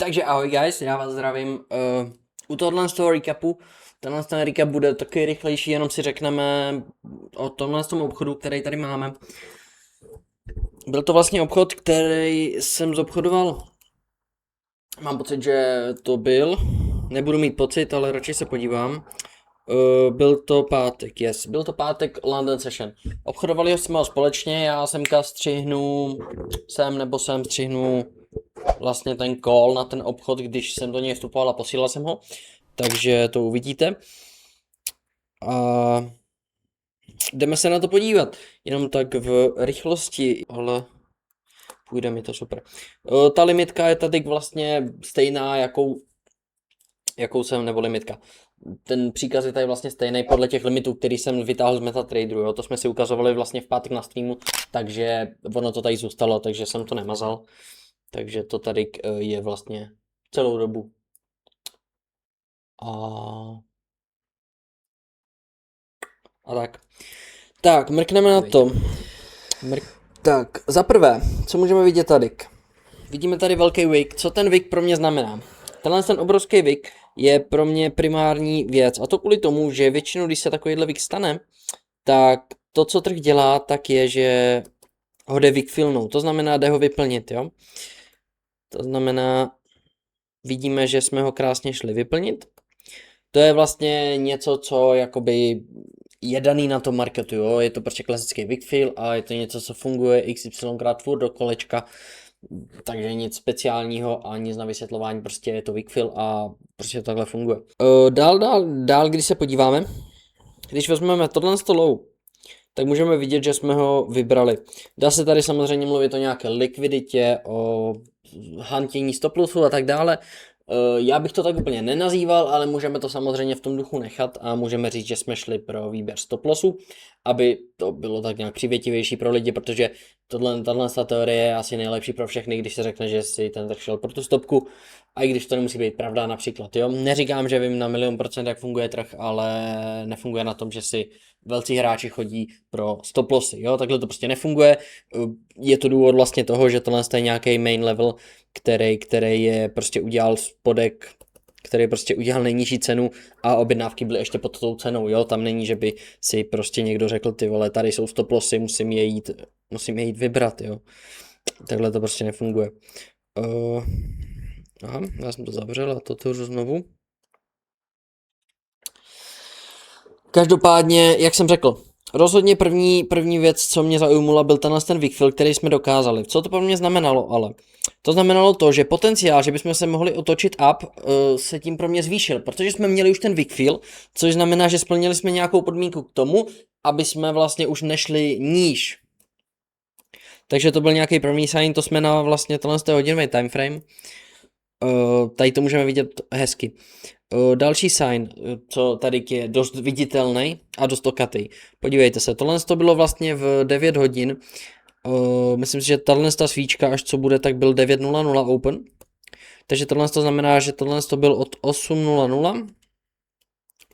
Takže ahoj guys, já vás zdravím. U tohohle z toho recapu, tenhle ten recap bude taky rychlejší, jenom si řekneme o tomhle z tom obchodu, který tady máme. Byl to vlastně obchod, který jsem zobchodoval. Mám pocit, že to byl. Nebudu mít pocit, ale radši se podívám. Byl to pátek, byl to pátek London Session. Obchodovali jsme ho společně, já semka střihnu sem střihnu vlastně ten call na ten obchod, když jsem do něj vstupoval a posílal jsem ho. Takže to uvidíte. A jdeme se na to podívat. Jenom tak v rychlosti, ale půjde mi to super. Ta limitka je tady vlastně stejná, jakou jsem, nebo limitka. Ten příkaz je tady vlastně stejný podle těch limitů, který jsem vytáhl z MetaTraderu, jo. To jsme si ukazovali vlastně v pátek na streamu, takže ono to tady zůstalo, takže jsem to nemazal. Takže to tady je vlastně celou dobu. A tak. Tak, mrkneme na to. Tak, za prvé, co můžeme vidět tady? Vidíme tady velký wick. Co ten wick pro mě znamená? Ten obrovský wick je pro mě primární věc. A to kvůli tomu, že většinou, když se takovýhle wick stane, tak to, co trh dělá, tak je, že ho jde wickfillnout. To znamená, jde ho vyplnit, jo? To znamená, vidíme, že jsme ho krásně šli vyplnit. To je vlastně něco, co jakoby je daný na tom marketu, jo? Je to prostě klasický wickfill a je to něco, co funguje XYkrát furt do kolečka, takže nic speciálního a nic na vysvětlování, prostě je to wickfill a prostě to takhle funguje. Dál, když se podíváme, když vezmeme tohle low, tak můžeme vidět, že jsme ho vybrali. Dá se tady samozřejmě mluvit o nějaké likviditě, o huntění stop lossu a tak dále. Já bych to tak úplně nenazýval, ale můžeme to samozřejmě v tom duchu nechat a můžeme říct, že jsme šli pro výběr stop lossu, aby to bylo tak nějak přivětivější pro lidi, protože tahle teorie je asi nejlepší pro všechny, když se řekne, že si ten trh šel pro tu stopku, a i když to nemusí být pravda například, jo. Neříkám, že vím na 1,000,000%, jak funguje trh, ale nefunguje na tom, že si velcí hráči chodí pro stop lossy, jo, takhle to prostě nefunguje. Je to důvod vlastně toho, že tohle je nějaký main level, který je prostě udělal spodek, který prostě udělal nejnižší cenu a objednávky byly ještě pod tou cenou, jo, tam není, že by si prostě někdo řekl, ty vole, tady jsou stop lossy, musím je jít vybrat, jo. Takhle to prostě nefunguje. Aha, já jsem to zavřel a to otevřu znovu. Každopádně, jak jsem řekl, rozhodně první věc, co mě zaujmula, byl ten wickfill, který jsme dokázali. Co to pro mě znamenalo, ale? To znamenalo to, že potenciál, že bychom se mohli otočit up, se tím pro mě zvýšil, protože jsme měli už ten wickfill, což znamená, že splnili jsme nějakou podmínku k tomu, aby jsme vlastně už nešli níž. Takže to byl nějaký první sign, to jsme na vlastně tenhle hodinový timeframe. Tady to můžeme vidět hezky. Další sign, co tady je dost viditelný a dost okatý. Podívejte se, tohle to bylo vlastně v 9 hodin. Myslím si, že tahle svíčka, až co bude, tak byl 9:00 open. Takže tohle to znamená, že tohle to byl od 8:00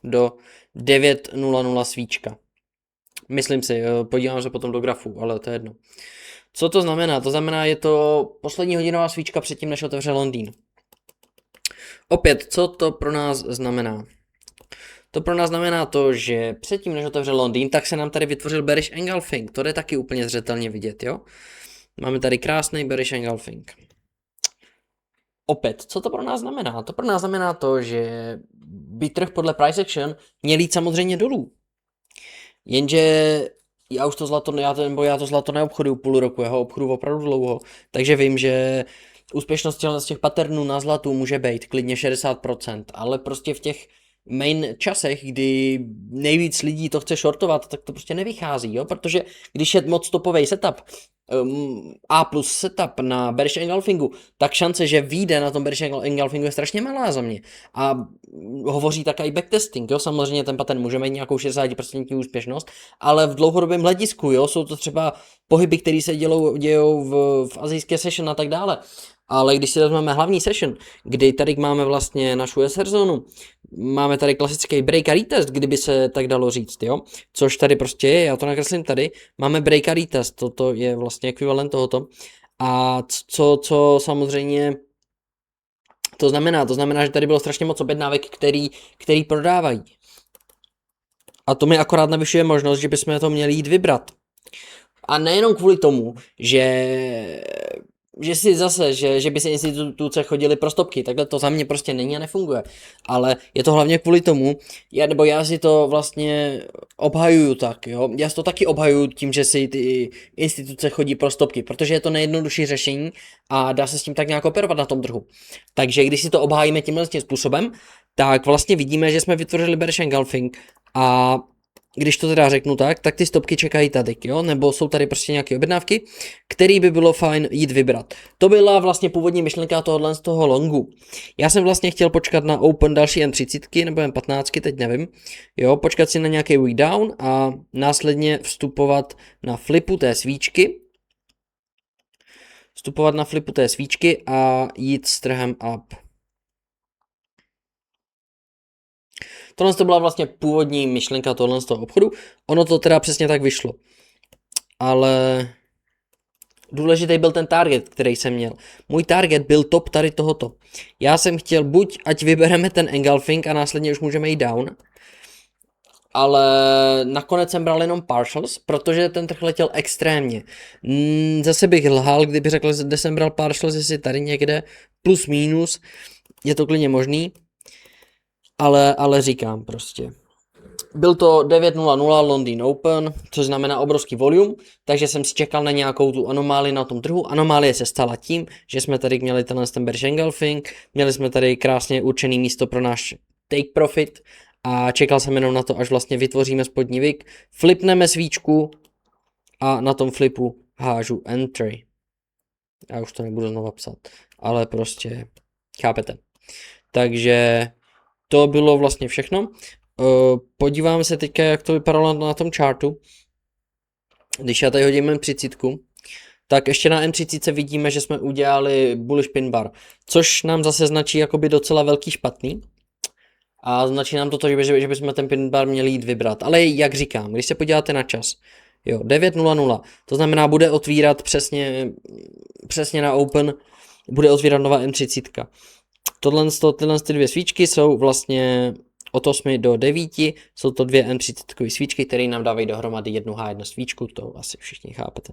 do 9:00 svíčka. Myslím si, podívám se potom do grafu, ale to je jedno. Co to znamená? To znamená, je to poslední hodinová svíčka předtím, než otevře Londýn. Opět, co to pro nás znamená? To pro nás znamená to, že předtím, než otevře Londýn, tak se nám tady vytvořil bearish engulfing. To jde taky úplně zřetelně vidět, jo? Máme tady krásný bearish engulfing. Opět, co to pro nás znamená? To pro nás znamená to, že by trh podle price action měl jít samozřejmě dolů. Jenže já to zlato neobchoduju půl roku, já ho obchoduju opravdu dlouho, takže vím, že úspěšnost z těch patternů na zlatu může být klidně 60%, ale prostě v těch main časech, kdy nejvíc lidí to chce shortovat, tak to prostě nevychází, jo, protože když je moc topový setup, A plus setup na bearish engulfingu, tak šance, že vyjde na tom bearish engulfingu je strašně malá za mě. A hovoří také i backtesting, jo, samozřejmě ten pattern může mít nějakou 60% úspěšnost, ale v dlouhodobém hledisku, jo, jsou to třeba pohyby, které se dějou v asijské session a tak dále. Ale když si vezmeme hlavní session, kdy tady máme vlastně našu SR zónu, máme tady klasický break a retest, kdyby se tak dalo říct, jo, což tady prostě je, já to nakreslím tady, máme break a retest, toto je vlastně ekvivalent tohoto, a co samozřejmě To znamená, že tady bylo strašně moc objednávek, který prodávají. A to mi akorát navyšuje možnost, že bychom to měli jít vybrat. A nejenom kvůli tomu, že si zase, že by si instituce chodili pro stopky, takhle to za mě prostě není a nefunguje. Ale je to hlavně kvůli tomu, já si to vlastně obhajuju tak, jo. Já si to taky obhajuju tím, že si ty instituce chodí pro stopky, protože je to nejjednodušší řešení a dá se s tím tak nějak operovat na tom trhu. Takže když si to obhájíme tímhle způsobem, tak vlastně vidíme, že jsme vytvořili bearish engulfing a když to teda řeknu tak ty stopky čekají tady, jo, nebo jsou tady prostě nějaké objednávky, který by bylo fajn jít vybrat. To byla vlastně původní myšlenka tohohle z toho longu. Já jsem vlastně chtěl počkat na open další M30 nebo M15, teď nevím, jo, počkat si na nějaký week down a následně vstupovat na flipu té svíčky. A jít s trhem up. Tohle to byla vlastně původní myšlenka tohle z toho obchodu. Ono to teda přesně tak vyšlo. Ale důležitý byl ten target, který jsem měl. Můj target byl top tady tohoto. Já jsem chtěl buď, ať vybereme ten engulfing a následně už můžeme jít down. Ale nakonec jsem bral jenom partials, protože ten trh letěl extrémně. Zase bych lhal, kdyby řekl, kde jsem bral partials, jestli tady někde plus minus. Je to klidně možný. Ale říkám prostě. Byl to 9.00 London Open, což znamená obrovský volume, takže jsem si čekal na nějakou tu anomálii na tom trhu. Anomálie se stala tím, že jsme tady měli ten bearish engulfing, měli jsme tady krásně určený místo pro náš take profit a čekal jsem jenom na to, až vlastně vytvoříme spodní wick, flipneme svíčku a na tom flipu hážu entry. Já už to nebudu znova psat, ale prostě chápete. Takže to bylo vlastně všechno. Podíváme se teďka, jak to vypadalo na tom chartu. Když já tady hodím M30, tak ještě na M30 vidíme, že jsme udělali bullish pin bar, což nám zase značí jakoby docela velký špatný. A značí nám to, že bychom ten pin bar měli jít vybrat. Ale jak říkám, když se podíváte na čas, jo, 9.00, to znamená, bude otvírat přesně na open, bude otvírat nová M30. Tyhle dvě svíčky jsou vlastně od 8 do 9, jsou to dvě M30 svíčky, které nám dávají dohromady jednu H1 svíčku, to asi všichni chápete.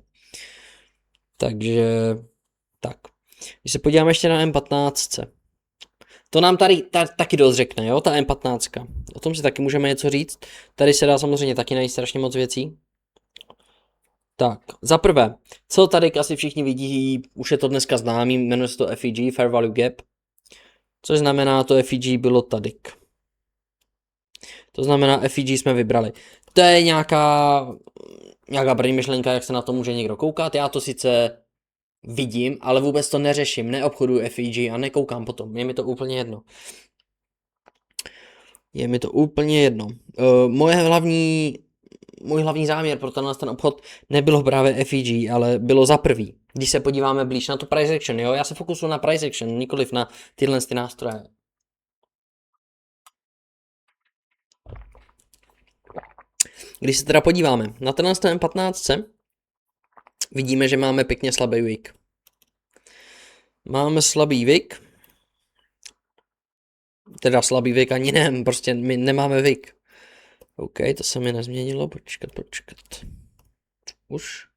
Takže tak. Když se podíváme ještě na M15, to nám tady taky dost řekne, jo, ta M15. O tom si taky můžeme něco říct. Tady se dá samozřejmě taky najít strašně moc věcí. Tak, za prvé, co tady asi všichni vidí, už je to dneska známý, jmenuje se to FEG, Fair Value Gap. Což znamená, to FEG bylo tady. To znamená, FEG jsme vybrali. To je nějaká první myšlenka, jak se na to může někdo koukat. Já to sice vidím, ale vůbec to neřeším, neobchoduju FEG a nekoukám potom. Je mi to úplně jedno. Můj hlavní záměr pro ten obchod nebylo právě FEG, ale bylo za prvý. Když se podíváme blíž na to price action, jo, já se fokusuju na price action, nikoliv na tyhle nástroje. Když se teda podíváme na tenhle M15, vidíme, že máme pěkně slabý wick. Máme slabý wick. Teda slabý wick ani ne, prostě my nemáme wick. OK, to se mi nezměnilo, počkat. Už.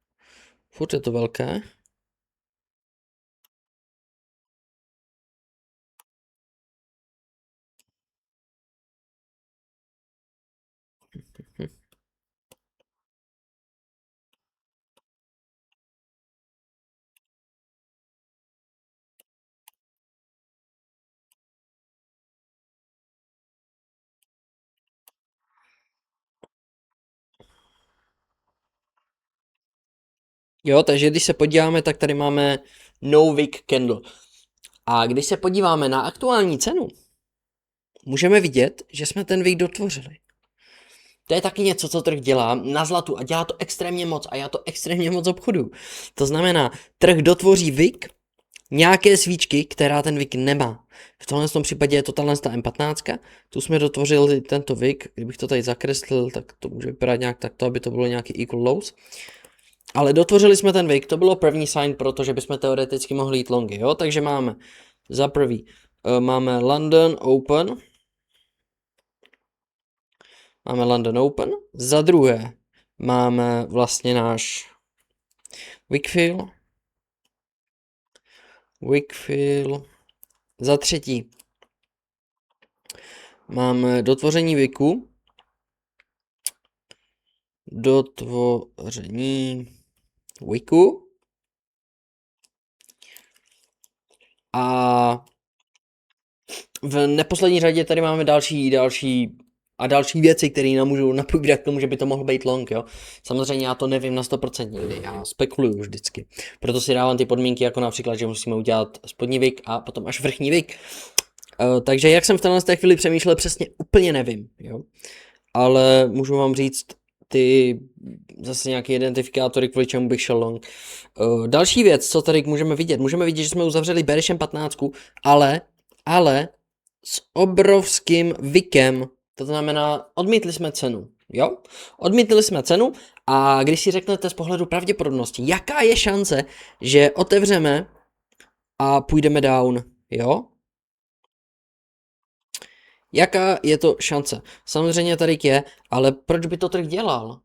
Furt je to velké. Jo, takže když se podíváme, tak tady máme no wick candle. A když se podíváme na aktuální cenu, můžeme vidět, že jsme ten wick dotvořili. To je taky něco, co trh dělá na zlatu a dělá to extrémně moc a já to extrémně moc obchodu. To znamená, trh dotvoří wick nějaké svíčky, která ten wick nemá. V tomhle případě je to tahle M15, tu jsme dotvořili tento wick, kdybych to tady zakreslil, tak to může vypadat nějak takto, aby to bylo nějaký equal lows. Ale dotvořili jsme ten wick, to bylo první sign, protože bychom teoreticky mohli jít longy, jo, takže máme za prvý Máme London Open. Za druhé máme vlastně náš Wakefield. Za třetí máme dotvoření Wiku. A v neposlední řadě tady máme další věci, které nám můžou napovídat k tomu, že by to mohl být long, jo. Samozřejmě já to nevím na 100% nikdy, já spekuluju vždycky. Proto si dávám ty podmínky, jako například, že musíme udělat spodní vik a potom až vrchní vik. Takže jak jsem v té chvíli přemýšlel, přesně úplně nevím, jo. Ale můžu vám říct ty zase nějaké identifikátory, kvůli čemu bych šel long. Další věc, co tady můžeme vidět, že jsme uzavřeli berishem 15, ale s obrovským vikem, to znamená, odmítli jsme cenu, jo? Odmítli jsme cenu a když si řeknete z pohledu pravděpodobnosti, jaká je šance, že otevřeme a půjdeme down, jo? Jaká je to šance? Samozřejmě tady je, ale proč by to trh dělal?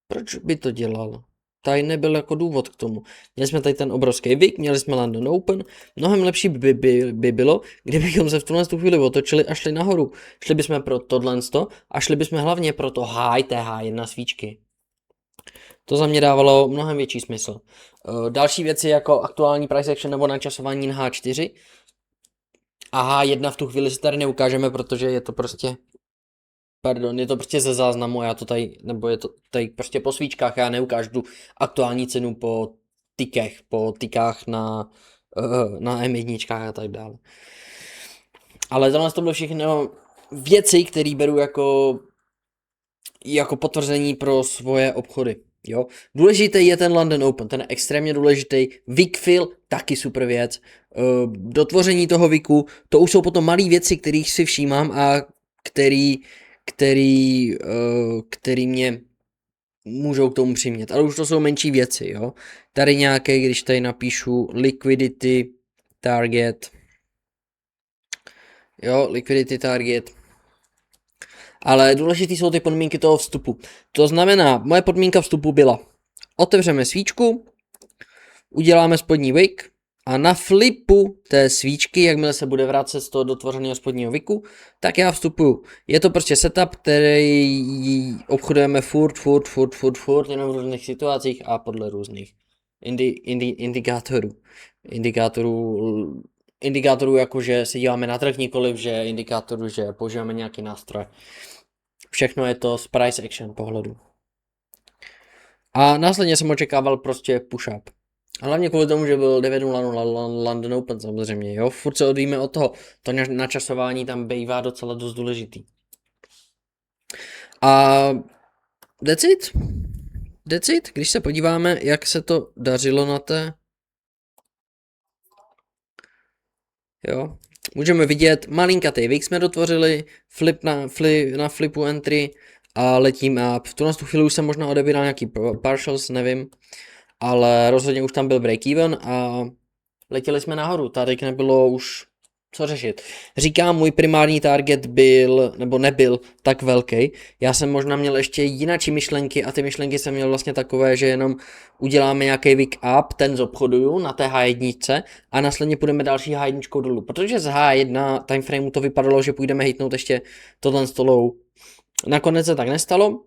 Proč by to dělal? Tady nebyl jako důvod k tomu. Měli jsme tady ten obrovský vik, měli jsme London Open, mnohem lepší by bylo, kdybychom se v tuhle chvíli otočili a šli nahoru. Šli bychom pro tohle a šli bychom hlavně pro to high TH1 svíčky. To za mě dávalo mnohem větší smysl. Další věci jako aktuální price action nebo načasování na H4. A H1 v tu chvíli si tady neukážeme, protože je to prostě ze záznamu a já to tady, nebo je to tady prostě po svíčkách, já neukážu tu aktuální cenu po tikách na M1 a tak dále. Ale tohle to bylo všechno věci, které beru jako potvrzení pro svoje obchody. Jo? Důležitý je ten London Open, ten je extrémně důležitý. Wakefield, taky super věc. Dotvoření toho Wiku, to už jsou potom malé věci, kterých si všímám a který mě můžou k tomu přimět. Ale už to jsou menší věci, jo. Tady nějaké, když tady napíšu liquidity target. Jo, liquidity target. Ale důležitý jsou ty podmínky toho vstupu. To znamená, moje podmínka vstupu byla: otevřeme svíčku, uděláme spodní wick a na flipu té svíčky, jakmile se bude vracet z toho dotvořeného spodního wicku, tak já vstupuju. Je to prostě setup, který obchodujeme furt, jenom v různých situacích a podle různých indikátorů, jakože se díváme na trh, nikoliv, že indikátorů, že používáme nějaký nástroj. Všechno je to z price action pohledu. A následně jsem očekával prostě push-up. A hlavně kvůli tomu, že byl 9.00 London Open samozřejmě, jo. Furt se odvíjíme od toho. To načasování tam bývá docela dost důležitý. A that's it. Když se podíváme, jak se to dařilo na té. Jo. Můžeme vidět, malinkatý wick jsme dotvořili, na flipu entry a letím up. V tuhle chvíli už jsem možná odebíral nějaký partials, nevím. Ale rozhodně už tam byl break-even a letěli jsme nahoru, tady nebylo už co řešit. Říkám, můj primární target nebyl tak velký. Já jsem možná měl ještě jinačí myšlenky a ty myšlenky jsem měl vlastně takové, že jenom uděláme nějaký wick up, ten zobchoduju na té H1 a následně půjdeme další H1 dolů. Protože z H1 timeframeu to vypadalo, že půjdeme hitnout ještě tohle stolou. Nakonec se tak nestalo.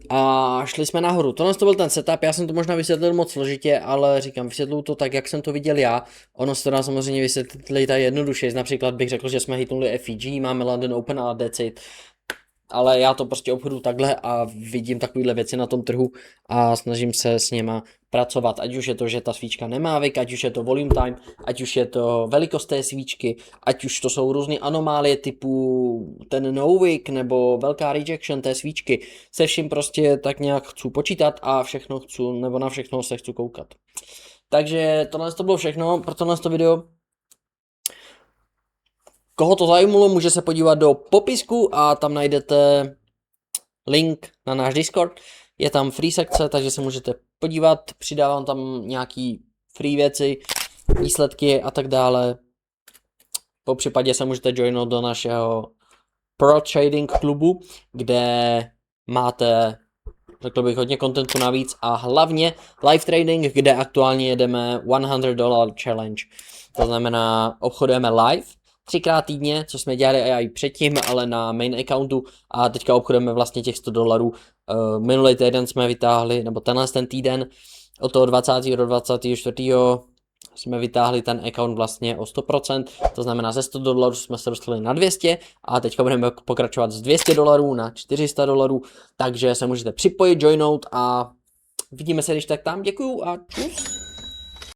A šli jsme nahoru. Tohle to byl ten setup, já jsem to možná vysvětlil moc složitě, ale říkám, vysvětluju to tak, jak jsem to viděl já. Ono se to dá samozřejmě vysvětlit tady jednoduše. Například bych řekl, že jsme hitnuli FEG, máme London Open a that's it. Ale já to prostě obchodu takhle a vidím takovéhle věci na tom trhu a snažím se s něma pracovat. Ať už je to, že ta svíčka nemá wick, ať už je to volume time, ať už je to velikost té svíčky, ať už to jsou různé anomálie typu ten no wick nebo velká rejection té svíčky. Se vším prostě tak nějak chci počítat a na všechno se chci koukat. Takže tohle to bylo všechno pro tohle video. Koho to zajímalo, může se podívat do popisku a tam najdete link na náš Discord. Je tam free sekce, takže se můžete podívat, přidávám tam nějaký free věci, výsledky a tak dále. Po případě se můžete joinout do našeho Pro Trading klubu, kde máte, řekl bych, hodně kontentu navíc a hlavně live trading, kde aktuálně jedeme $100 challenge. To znamená, obchodujeme live 3x týdně, co jsme dělali i předtím, ale na main accountu a teďka obchodujeme vlastně těch $100. Minulý týden jsme vytáhli, nebo tenhle ten týden, od toho 20. do 24. jsme vytáhli ten account vlastně o 100%, to znamená ze $100 jsme se dostali na 200 a teďka budeme pokračovat z $200 na $400, takže se můžete připojit, joinout a vidíme se když tak tam, děkuju a čus.